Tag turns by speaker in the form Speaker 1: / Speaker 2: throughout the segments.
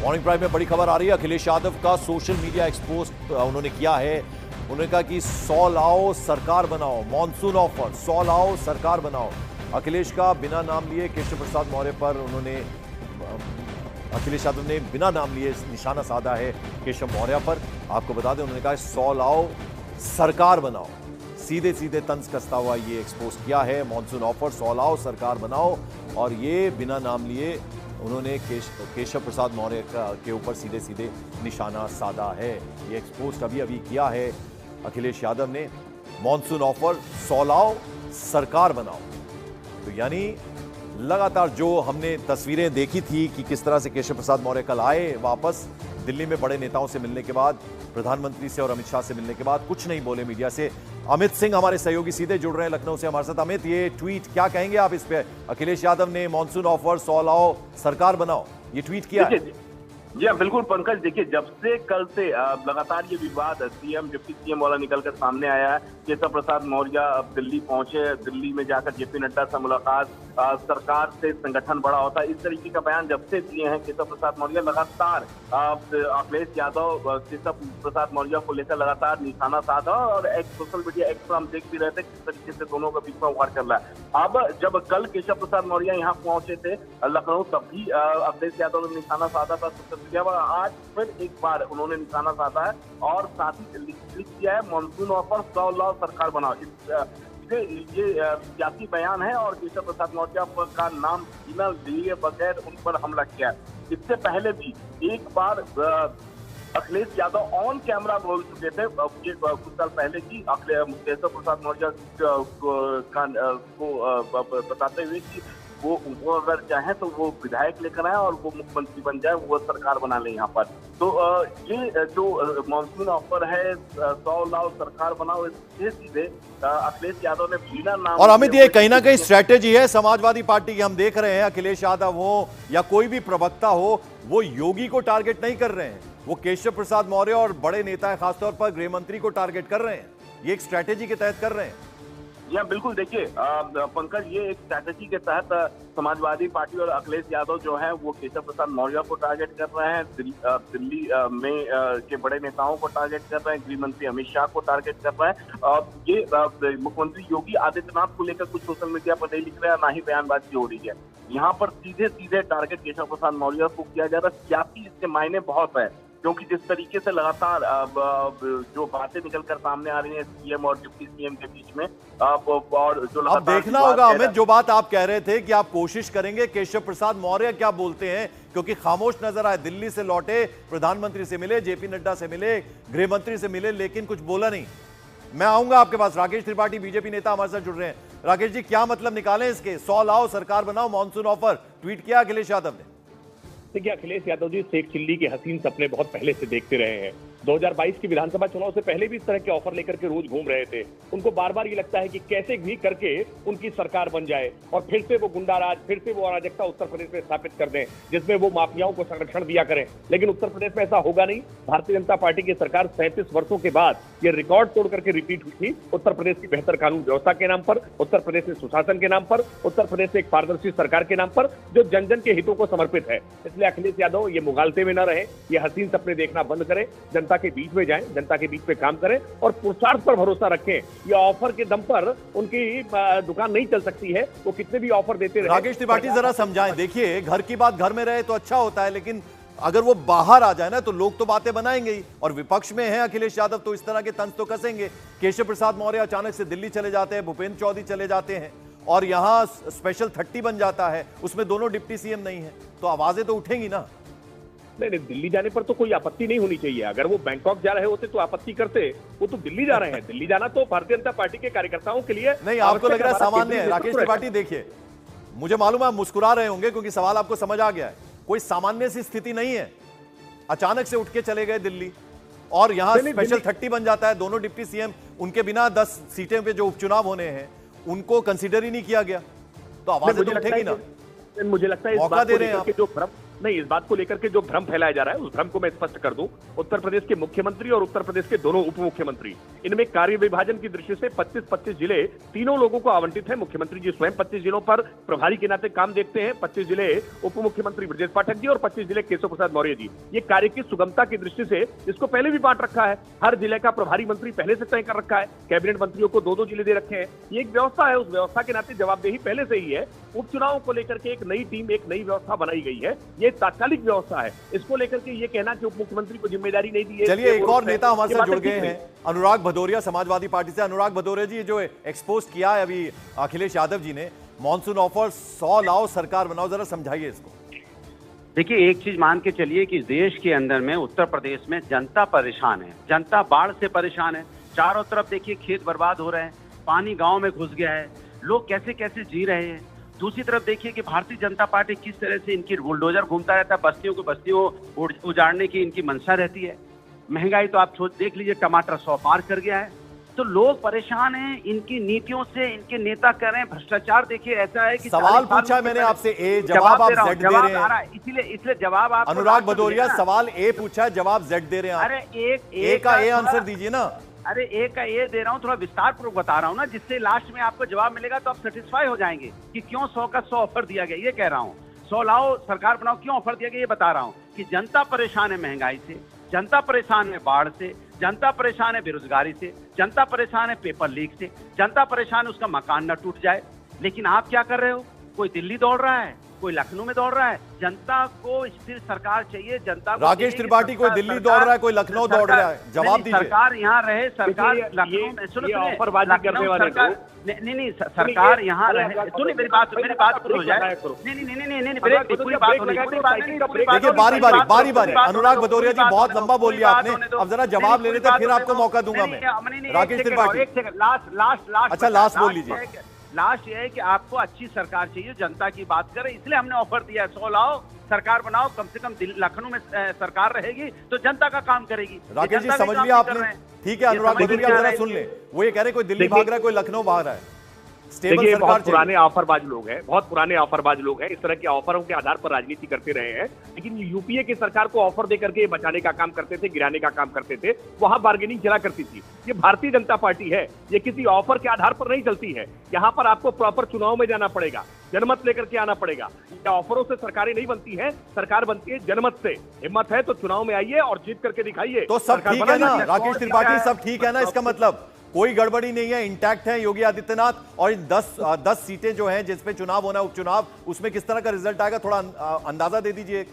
Speaker 1: Morning prime में बड़ी खबर आ रही है। अखिलेश यादव का सोशल मीडिया एक्सपोज उन्होंने किया है। उन्होंने कहा कि 100 लाओ सरकार बनाओ, मॉनसून ऑफर 100 लाओ सरकार बनाओ। अखिलेश का बिना नाम लिए केशव प्रसाद मौर्य पर उन्होंने, अखिलेश यादव ने बिना नाम लिए निशाना साधा है केशव मौर्य पर। आपको बता दें, उन्होंने कहा 100 लाओ सरकार बनाओ, सीधे सीधे तंज कसता हुआ ये एक्सपोज किया है। मॉनसून ऑफर 100 लाओ सरकार बनाओ, और ये बिना नाम लिए उन्होंने केशव प्रसाद मौर्य के ऊपर सीधे सीधे निशाना साधा है। ये एक्सपोज अभी अभी किया है अखिलेश यादव ने। मॉनसून ऑफर 100 लाओ सरकार बनाओ, तो यानी लगातार जो हमने तस्वीरें देखी थी कि किस तरह से केशव प्रसाद मौर्य कल आए वापस दिल्ली में बड़े नेताओं से मिलने के बाद, प्रधानमंत्री से और अमित शाह से मिलने के बाद, कुछ नहीं बोले मीडिया से। अमित सिंह हमारे सहयोगी सीधे जुड़ रहे हैं लखनऊ से हमारे साथ। अमित, ये ट्वीट क्या कहेंगे आप इस पे? अखिलेश यादव ने मॉनसून ऑफर 100 लाओ सरकार बनाओ ये ट्वीट किया है।
Speaker 2: जी हाँ, बिल्कुल पंकज। देखिए, जब से कल से लगातार ये विवाद सीएम डिप्टी सीएम वाला निकलकर सामने आया है। केशव प्रसाद मौर्य अब दिल्ली पहुंचे, दिल्ली में जाकर जेपी नड्डा से मुलाकात, सरकार से संगठन बड़ा होता है, इस तरीके का बयान जब से दिए हैं केशव प्रसाद मौर्य। लगातार अखिलेश यादव केशव प्रसाद मौर्य को लेकर लगातार निशाना साधा, और एक सोशल मीडिया एक्स पर हम देख भी रहे थे किस तरीके से दोनों के बीच में वार चल रहा है। अब जब कल केशव प्रसाद मौर्य यहाँ पहुंचे थे लखनऊ, तब भी अखिलेश यादव ने निशाना साधा था सोशल मीडिया पर। आज फिर एक बार उन्होंने निशाना साधा है और साथ ही लिख दिया है मॉनसून ऑफर 100 लाओ सरकार बनाओ। ये सियासी बयान है और केशव प्रसाद मौर्य का नाम बिना लिए बगैर उन पर हमला किया है। इससे पहले भी एक बार अखिलेश यादव ऑन कैमरा बोल चुके थे कुछ साल पहले की केशव प्रसाद मौर्य को बताते हुए कि वो अगर चाहे तो वो विधायक लेकर आए और वो मुख्यमंत्री बन जाए, वो सरकार बना ले यहाँ पर। तो ये जो मॉनसून ऑफर है 100 लाओ सरकार बनाओ, सीधे सीधे अखिलेश यादव ने बिना नाम।
Speaker 1: और अमित, ये कहीं ना कहीं स्ट्रेटेजी है समाजवादी पार्टी की। हम देख रहे हैं अखिलेश यादव हो या कोई भी प्रवक्ता हो, वो योगी को टारगेट नहीं कर रहे हैं, वो केशव प्रसाद मौर्य और बड़े नेता खासतौर पर गृह मंत्री को टारगेट कर रहे हैं। ये एक स्ट्रेटेजी के तहत कर रहे हैं।
Speaker 2: या बिल्कुल। देखिए पंकज, ये एक स्ट्रैटेजी के तहत समाजवादी पार्टी और अखिलेश यादव जो है वो केशव प्रसाद मौर्य को टारगेट कर रहे हैं, दिल्ली में के बड़े नेताओं को टारगेट कर रहे हैं, गृह मंत्री अमित शाह को टारगेट कर रहे हैं। ये मुख्यमंत्री योगी आदित्यनाथ को लेकर कुछ सोशल मीडिया पर नहीं लिख रहे हैं, ना ही बयानबाजी हो रही है। यहाँ पर सीधे सीधे टारगेट केशव प्रसाद मौर्य को किया जा रहा है। सियासी इसके मायने बहुत है, क्योंकि जिस तरीके से लगातार जो बातें निकलकर सामने आ रही हैं सीएम और डिप्टी सीएम के बीच में, और जो
Speaker 1: अब देखना होगा अमित, जो बात आप कह रहे थे कि आप कोशिश करेंगे केशव प्रसाद मौर्य क्या बोलते हैं, क्योंकि खामोश नजर आए। दिल्ली से लौटे, प्रधानमंत्री से मिले, जेपी नड्डा से मिले, गृह मंत्री से मिले, लेकिन कुछ बोला नहीं। मैं आऊंगा आपके पास। राकेश त्रिपाठी बीजेपी नेता हमारे साथ जुड़ रहे हैं। राकेश जी, क्या मतलब निकालें इसके? 100 लाओ सरकार बनाओ, मॉनसून ऑफर ट्वीट किया अखिलेश यादव ने।
Speaker 3: देखिए, अखिलेश यादव जी शेख चिल्ली के हसीन सपने बहुत पहले से देखते रहे हैं। 2022 के विधानसभा चुनाव से पहले भी इस तरह के ऑफर लेकर के रोज घूम रहे थे। उनको बार बार ये लगता है कि कैसे भी करके उनकी सरकार बन जाए और फिर से वो गुंडाराज, फिर से वो अराजकता उत्तर प्रदेश में स्थापित कर दें, जिसमें वो माफियाओं को संरक्षण दिया करें। लेकिन उत्तर प्रदेश में ऐसा होगा नहीं। भारतीय जनता पार्टी की सरकार 37 वर्षों के बाद ये रिकॉर्ड तोड़ करके रिपीट हुई थी। उत्तर प्रदेश की बेहतर कानून व्यवस्था के नाम पर, उत्तर प्रदेश में सुशासन के नाम पर, उत्तर प्रदेश में एक पारदर्शी सरकार के नाम पर, जो जन जन के हितों को समर्पित है। इसलिए अखिलेश यादव ये मुगालते में न रहे, ये हसीन सपने देखना बंद करें, जनता के बीच में जाएं, जनता के बीच में काम करें और पुरुषार्थ पर भरोसा रखें। ये ऑफर के दम पर उनकी दुकान नहीं चल सकती है, वो कितने भी ऑफर देते रहे।
Speaker 1: राकेश त्रिपाठी जरा समझाएं। देखिए, घर की बात घर में रहे तो अच्छा होता है, लेकिन अगर वो बाहर आ जाए ना तो लोग तो बातें बनाएंगे ही, और विपक्ष में है अखिलेश यादव तो इस तरह के तंज तो कसेंगे। केशव प्रसाद मौर्य अचानक से दिल्ली चले जाते हैं, भूपेंद्र चौधरी चले जाते हैं, और यहां स्पेशल 30 बन जाता है, उसमें दोनों डिप्टी सीएम नहीं है, तो आवाजें तो उठेंगी ना।
Speaker 3: नहीं, दिल्ली जाने पर तो कोई आपत्ति नहीं होनी चाहिए। अगर वो बैंकॉक जा रहे होते तो आपत्ति करते, वो तो दिल्ली जा रहे हैं। दिल्ली जाना तो भारतीय जनता पार्टी के कार्यकर्ताओं के लिए
Speaker 1: नहीं, आपको लग रहा है सामान्य है। राकेश त्रिपाठी, देखिए, मुझे मालूम है आप मुस्कुरा रहे होंगे क्योंकि सवाल आपको समझ आ गया है। कोई सामान्य सी स्थिति नहीं है। अचानक से उठ के चले गए दिल्ली, और यहां स्पेशल 30 बन जाता है। दोनों डिप्टी सीएम, उनके बिना 10 सीटें पे जो उपचुनाव होने हैं उनको कंसीडर ही नहीं किया गया, तो आवाजें तो उठेगी ना।
Speaker 3: मुझे लगता है
Speaker 1: मौका दे रहे हैं आप।
Speaker 3: जो नहीं, इस बात को लेकर के जो भ्रम फैलाया जा रहा है उस भ्रम को मैं स्पष्ट कर दूं। उत्तर प्रदेश के मुख्यमंत्री और उत्तर प्रदेश के दोनों उप मुख्यमंत्री, इनमें कार्य विभाजन की दृष्टि से 25-25 जिले तीनों लोगों को आवंटित है। मुख्यमंत्री जी स्वयं 25 जिलों पर प्रभारी के नाते काम देखते हैं। 25 जिले उप मुख्यमंत्री ब्रजेश पाठक जी और 25 जिले केशव प्रसाद मौर्य जी। ये कार्य की सुगमता की दृष्टि से इसको पहले भी बांट रखा है। हर जिले का प्रभारी मंत्री पहले से तय कर रखा है। कैबिनेट मंत्रियों को 2-2 जिले दे रखे हैं। ये एक व्यवस्था है, उस व्यवस्था के नाते जवाबदेही पहले से ही है। उपचुनाव को लेकर के एक नई टीम, एक नई व्यवस्था बनाई गई है। ये तात्कालिक व्यवस्था है। इसको लेकर के ये कहना कि उप मुख्यमंत्री को जिम्मेदारी नहीं दी है।
Speaker 1: चलिए, एक और नेता हमारे साथ जुड़ गए हैं, अनुराग भदौरिया, समाजवादी पार्टी से। अनुराग भदौरिया जी, जो एक्सपोज किया है अभी अखिलेश यादव जी ने, मॉनसून ऑफर 100 लाओ सरकार बनाओ, जरा समझाइए इसको।
Speaker 4: देखिए, एक चीज मान के चलिए कि देश के अंदर में उत्तर प्रदेश में जनता परेशान है, जनता बाढ़ से परेशान है। चारों तरफ देखिए खेत बर्बाद हो रहे हैं, पानी गांव में घुस गया है, लोग कैसे कैसे जी रहे हैं। दूसरी तरफ देखिए कि भारतीय जनता पार्टी किस तरह से इनकी बुलडोजर घूमता रहता है, बस्तियों को बस्तियों उजाड़ने की इनकी मंशा रहती है। महंगाई तो आप देख लीजिए, टमाटर 100 पार कर गया है। तो लोग परेशान हैं इनकी नीतियों से। इनके नेता कह रहे हैं भ्रष्टाचार। देखिए, ऐसा है कि
Speaker 1: सवाल पूछा है मैंने आपसे, ए जवाब आप जेड दे रहे हैं।
Speaker 4: इसलिए जवाब आप
Speaker 1: अनुराग भदौरिया, सवाल ए पूछा है, जवाब जेड दे रहे हैं।
Speaker 4: अरे
Speaker 1: एक का ए आंसर दीजिए ना।
Speaker 4: अरे एक का ये दे रहा हूँ, थोड़ा विस्तार पूर्वक बता रहा हूँ ना, जिससे लास्ट में आपको जवाब मिलेगा तो आप सेटिस्फाई हो जाएंगे कि क्यों 100 का 100 ऑफर दिया गया। ये कह रहा हूँ, 100 लाओ सरकार बनाओ क्यों ऑफर दिया गया, ये बता रहा हूँ कि जनता परेशान है महंगाई से, जनता परेशान है बाढ़ से, जनता परेशान है बेरोजगारी से, जनता परेशान है पेपर लीक से, जनता परेशान है उसका मकान न टूट जाए। लेकिन आप क्या कर रहे हो? कोई दिल्ली दौड़ रहा है, कोई लखनऊ में दौड़ रहा है। जनता को स्थिर सरकार चाहिए। जनता को
Speaker 1: राकेश त्रिपाठी, कोई दिल्ली दौड़ रहा है, कोई लखनऊ दौड़ रहा है, जवाब दीजिए।
Speaker 4: सरकार यहाँ रहे, सरकार लखनऊ में, सुनिए नहीं सरकार यहाँ रहे। सुनिए मेरी बात पूरी हो जाए। नहीं ब्रेक, पूरी बात होने।
Speaker 1: देखिए, बारी बारी अनुराग भदौरिया जी, बहुत लंबा बोल लिया आपने, अब जरा जवाब ले लेते, फिर आपको मौका दूंगा मैं। राकेश त्रिपाठी,
Speaker 4: लास्ट
Speaker 1: अच्छा लास्ट बोल लीजिए।
Speaker 4: लास्ट ये है कि आपको अच्छी सरकार चाहिए, जनता की बात करें, इसलिए हमने ऑफर दिया है 100 लाओ सरकार बनाओ। कम से कम लखनऊ में सरकार रहेगी तो जनता का काम करेगी।
Speaker 1: राकेश जी, समझ लिया आपने, ठीक है। अनुराग भदौरिया जरा सुन ले, वो ये कह रहे कोई दिल्ली भाग रहा है, कोई लखनऊ भाग रहा है।
Speaker 3: देखिए, बहुत पुराने ऑफरबाज लोग हैं, बहुत पुराने ऑफरबाज लोग हैं। इस तरह के ऑफरों के आधार पर राजनीति करते रहे हैं। लेकिन यूपीए की सरकार को ऑफर दे करके बचाने का काम करते थे, गिराने का काम करते थे, वहां बार्गेनिंग चला करती थी। ये भारतीय जनता पार्टी है, ये किसी ऑफर के आधार पर नहीं चलती है। यहाँ पर आपको प्रॉपर चुनाव में जाना पड़ेगा, जनमत लेकर के आना पड़ेगा। ऑफरों से सरकारें नहीं बनती है, सरकार बनती है जनमत से। हिम्मत है तो चुनाव में आइए और जीत करके दिखाइए।
Speaker 1: तो सब ठीक है ना राकेश त्रिपाठी, सब ठीक है ना? इसका मतलब कोई गड़बड़ी नहीं है, इंटैक्ट है योगी आदित्यनाथ। और 10 सीटें जो हैं जिसपे चुनाव होना है, उपचुनाव, उसमें किस तरह का रिजल्ट आएगा, थोड़ा अंदाजा दे दीजिए।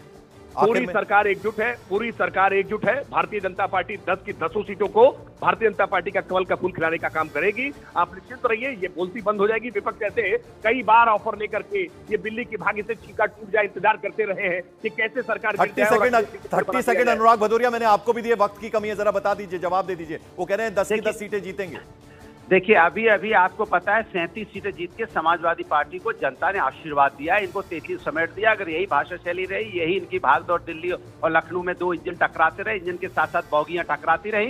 Speaker 3: पूरी सरकार एकजुट है, पूरी सरकार एकजुट है। भारतीय जनता पार्टी 10 की 10 सीटों को भारतीय जनता पार्टी का कमल का फूल खिलाने का काम करेगी। आप निश्चिंत रहिए, ये बोलती बंद हो जाएगी। विपक्ष ऐसे कई बार ऑफर लेकर के ये बिल्ली की भागी से छींका टूट जाए इंतजार करते रहे हैं कि कैसे सरकार
Speaker 1: 30 सेकंड अनुराग भदौरिया, मैंने आपको भी दिए, वक्त की कमी है, जरा बता दीजिए, जवाब दे दीजिए। वो कह रहे हैं 10 की 10 सीटें जीतेंगे।
Speaker 4: देखिए, अभी आपको पता है 37 सीटें जीत के समाजवादी पार्टी को जनता ने आशीर्वाद दिया, इनको 33 समेट दिया। अगर यही भाषा शैली रही, यही इनकी भागदौड़ दिल्ली और लखनऊ में 2 इंजन टकराते रहे, इंजन के साथ साथ बॉगियां टकराती रही,